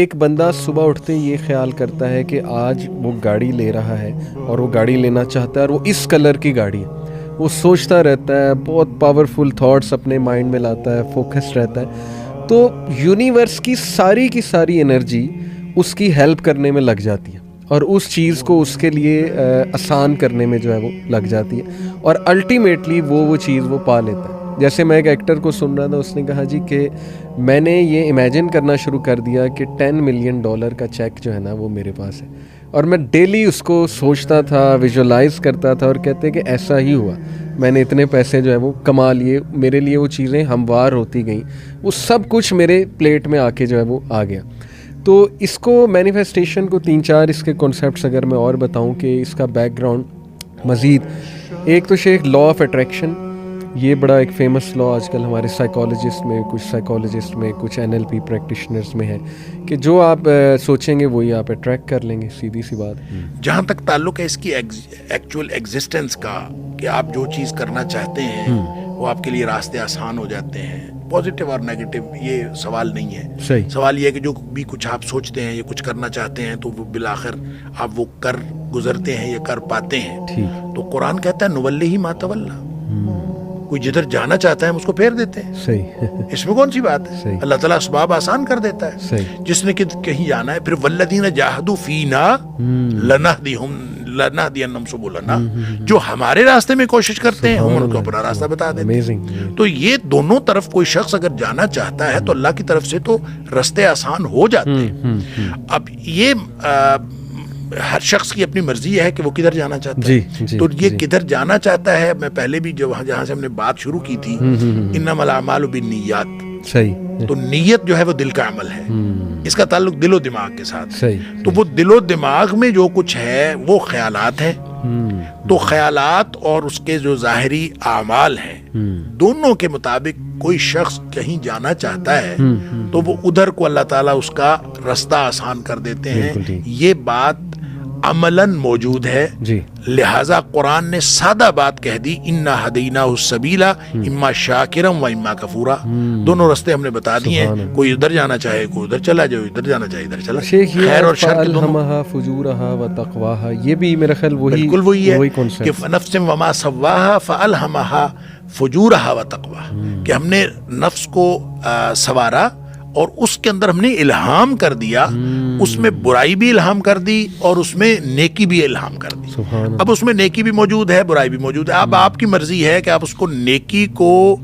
ایک بندہ صبح اٹھتے یہ خیال کرتا ہے کہ آج وہ گاڑی لے رہا ہے اور وہ گاڑی لینا چاہتا ہے اور وہ اس کلر کی گاڑی ہے، وہ سوچتا رہتا ہے، بہت پاورفل تھاٹس اپنے مائنڈ میں لاتا ہے، فوکسڈ رہتا ہے، تو یونیورس کی ساری انرجی اس کی ہیلپ کرنے میں لگ جاتی ہے اور اس چیز کو اس کے لیے آسان کرنے میں جو ہے وہ لگ جاتی ہے اور الٹیمیٹلی وہ چیز وہ پا لیتا ہے۔ جیسے میں ایک ایکٹر کو سن رہا تھا، اس نے کہا جی کہ میں نے یہ امیجن کرنا شروع کر دیا کہ $10 ملین کا چیک جو ہے نا وہ میرے پاس ہے، اور میں ڈیلی اس کو سوچتا تھا، ویژولائز کرتا تھا اور کہتے کہ ایسا ہی ہوا، میں نے اتنے پیسے جو ہے وہ کما لیے، میرے لیے وہ چیزیں ہموار ہوتی گئیں، وہ سب کچھ میرے پلیٹ میں آ کے جو ہے وہ آ گیا۔ تو اس کو مینیفیسٹیشن کو 3-4 اس کے کنسیپٹس اگر میں اور بتاؤں کہ اس کا بیک گراؤنڈ مزید، ایک تو شیخ لا آف اٹریکشن، یہ بڑا ایک فیمس لا آج کل ہمارے سائیکالوجسٹ میں، کچھ سائیکالوجسٹ میں، کچھ NLP پریکٹیشنرز میں ہے کہ جو آپ سوچیں گے وہی آپ اٹریکٹ کر لیں گے، سیدھی سی بات۔ جہاں تک تعلق ہے اس کی ایکچوئل ایگزسٹنس کا، کہ آپ جو چیز کرنا چاہتے ہیں وہ آپ کے لیے راستے آسان ہو جاتے ہیں، پازیٹیو اور نیگیٹو یہ سوال نہیں ہے۔ صحیح، سوال یہ ہے کہ جو بھی کچھ آپ سوچتے ہیں یا کچھ کرنا چاہتے ہیں تو وہ بالآخر آپ وہ کر گزرتے ہیں یا کر پاتے ہیں۔ ٹھیک، تو قرآن کہتا ہے نولی ما تولی، کوئی جدھر جانا چاہتا ہے ہم اس کو پھیر دیتے ہیں، صحیح، اس میں کون سی بات ہے؟ صحیح، اللہ تعالیٰ اسباب آسان کر دیتا ہے۔ صحیح، جس نے کہیں جانا ہے، پھر والذین جاہدوا فینا لنہدینہم سبلنا، جو ہمارے راستے میں کوشش کرتے ہیں ہم ان کو اپنا راستہ بتا دیتے ہیں۔ تو یہ دونوں طرف کوئی شخص اگر جانا چاہتا ہے تو اللہ کی طرف سے تو راستے آسان ہو جاتے ہیں۔ اب یہ ہر شخص کی اپنی مرضی ہے کہ وہ کدھر جانا چاہتا ہے۔ تو یہ کدھر جانا چاہتا ہے، میں پہلے بھی جہاں سے ہم نے بات شروع کی تھی، انما الاعمال بالنیات، صحیح، تو نیت جو ہے وہ دل کا عمل ہے، اس کا تعلق دل و دماغ کے ساتھ۔ صحیح، تو وہ دل و دماغ میں جو کچھ ہے وہ خیالات ہیں، تو خیالات اور اس کے جو ظاہری اعمال ہیں دونوں کے مطابق کوئی شخص کہیں جانا چاہتا ہے تو وہ ادھر کو اللہ تعالیٰ اس کا راستہ آسان کر دیتے ہیں۔ یہ بات عملاً موجود ہے، لہٰذا قرآن نے سادہ بات کہہ دی، انا ہدیناہ السبیل اما شاکرا و اما کفورا، دونوں راستے ہم نے بتا دیے ہیں، کوئی ادھر جانا چاہے کوئی ادھر چلا جائے، ادھر جانا چاہے ادھر چلا۔ خیر اور شر کے دونوں، فجورہا و تقواہا، یہ بھی میرا خیال بالکل وہی ہے concept کہ نفس وما سواہا فالہمہا فجورہا و تقواہا، کہ ہم نے نفس کو سوارا اور اس کے اندر ہم نے الہام کر دیا، اس میں برائی بھی الہام کر دی اور اس میں نیکی بھی الہام کر دی۔ اب اس میں نیکی بھی موجود ہے، برائی بھی موجود ہے، اب آپ کی مرضی ہے کہ آپ اس کو نیکی کو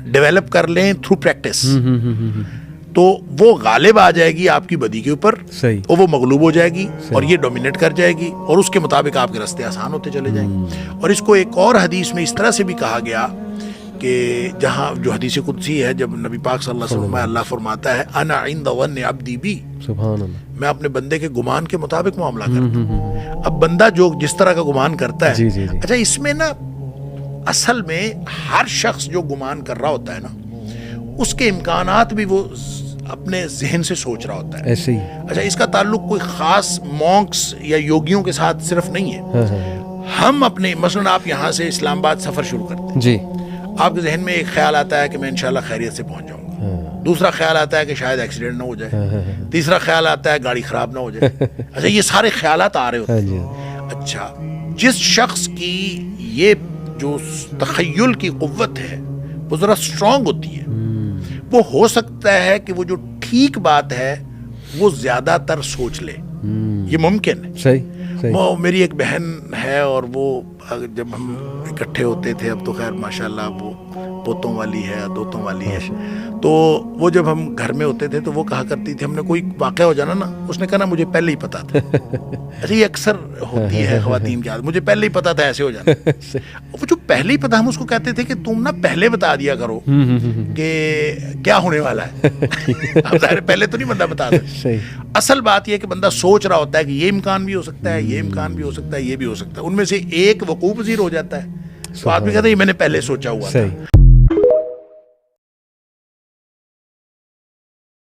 ڈیولپ کر لیں تھرو پریکٹس، تو وہ غالب آ جائے گی آپ کی بدی کے اوپر، اور وہ مغلوب ہو جائے گی اور یہ ڈومینیٹ کر جائے گی اور اس کے مطابق آپ کے راستے آسان ہوتے چلے جائیں گے۔ اور اس کو ایک اور حدیث میں اس طرح سے بھی کہا گیا کہ جہاں جو حدیث قدسی ہے، جب نبی پاک صلی اللہ علیہ وسلم اللہ فرماتا ہے انا عند ظن عبدی بی، سبحان اللہ، میں اپنے بندے کے گمان کے مطابق معاملہ کرتا ہوں۔ اب بندہ جو جس طرح کا گمان کرتا ہے، اچھا اس میں نا اصل میں ہر شخص جو گمان کر رہا ہوتا ہے نا، اس کے امکانات بھی وہ اپنے ذہن سے سوچ رہا ہوتا ہے ایسے ہی۔ اچھا اس کا تعلق کوئی خاص مونکس یا یوگیوں کے ساتھ صرف نہیں ہے۔ ہم اپنے مثلاً آپ یہاں سے اسلام آباد سفر شروع کرتے ہیں، جی، آپ کے ذہن میں ایک خیال آتا ہے کہ میں انشاءاللہ خیریت سے پہنچ جاؤں گا، دوسرا خیال آتا ہے کہ شاید ایکسیڈنٹ نہ ہو جائے، تیسرا خیال آتا ہے گاڑی خراب نہ ہو جائے۔ اچھا یہ سارے خیالات آ رہے ہوتے ہیں۔ اچھا جس شخص کی یہ جو تخیل کی قوت ہے وہ ذرا اسٹرانگ ہوتی ہے، وہ ہو سکتا ہے کہ وہ جو ٹھیک بات ہے وہ زیادہ تر سوچ لے، یہ ممکن ہے۔ صحیح، وہ میری ایک بہن ہے اور وہ جب ہم اکٹھے ہوتے تھے، اب تو خیر ماشاءاللہ وہ پوتوں والی ہے، دوتوں والی ہے، تو وہ جب ہم گھر میں ہوتے تھے تو وہ کہا کرتی تھی، ہم نے کوئی واقعہ ہو جانا نا، اس نے کہا نا مجھے پہلے ہی پتا تھا۔ اچھا یہ اکثر ہوتی ہے خواتین کی عادت، مجھے پہلے ہی پتا تھا ایسے ہو جانا۔ وہ جو پہلے ہی پتا، ہم اس کو کہتے تھے کہ تم نا پہلے بتا دیا کرو کہ کیا ہونے والا ہے۔ اب ظاہر پہلے تو نہیں بندہ بتا دے۔ اصل بات یہ کہ بندہ سوچ رہا ہوتا ہے کہ یہ امکان بھی ہو سکتا ہے، یہ امکان بھی ہو سکتا ہے، یہ بھی ہو سکتا ہے، ان میں سے ایک وقوع پذیر ہو جاتا ہے، تو آدمی کہتا ہے یہ میں نے پہلے سوچا ہوا تھا۔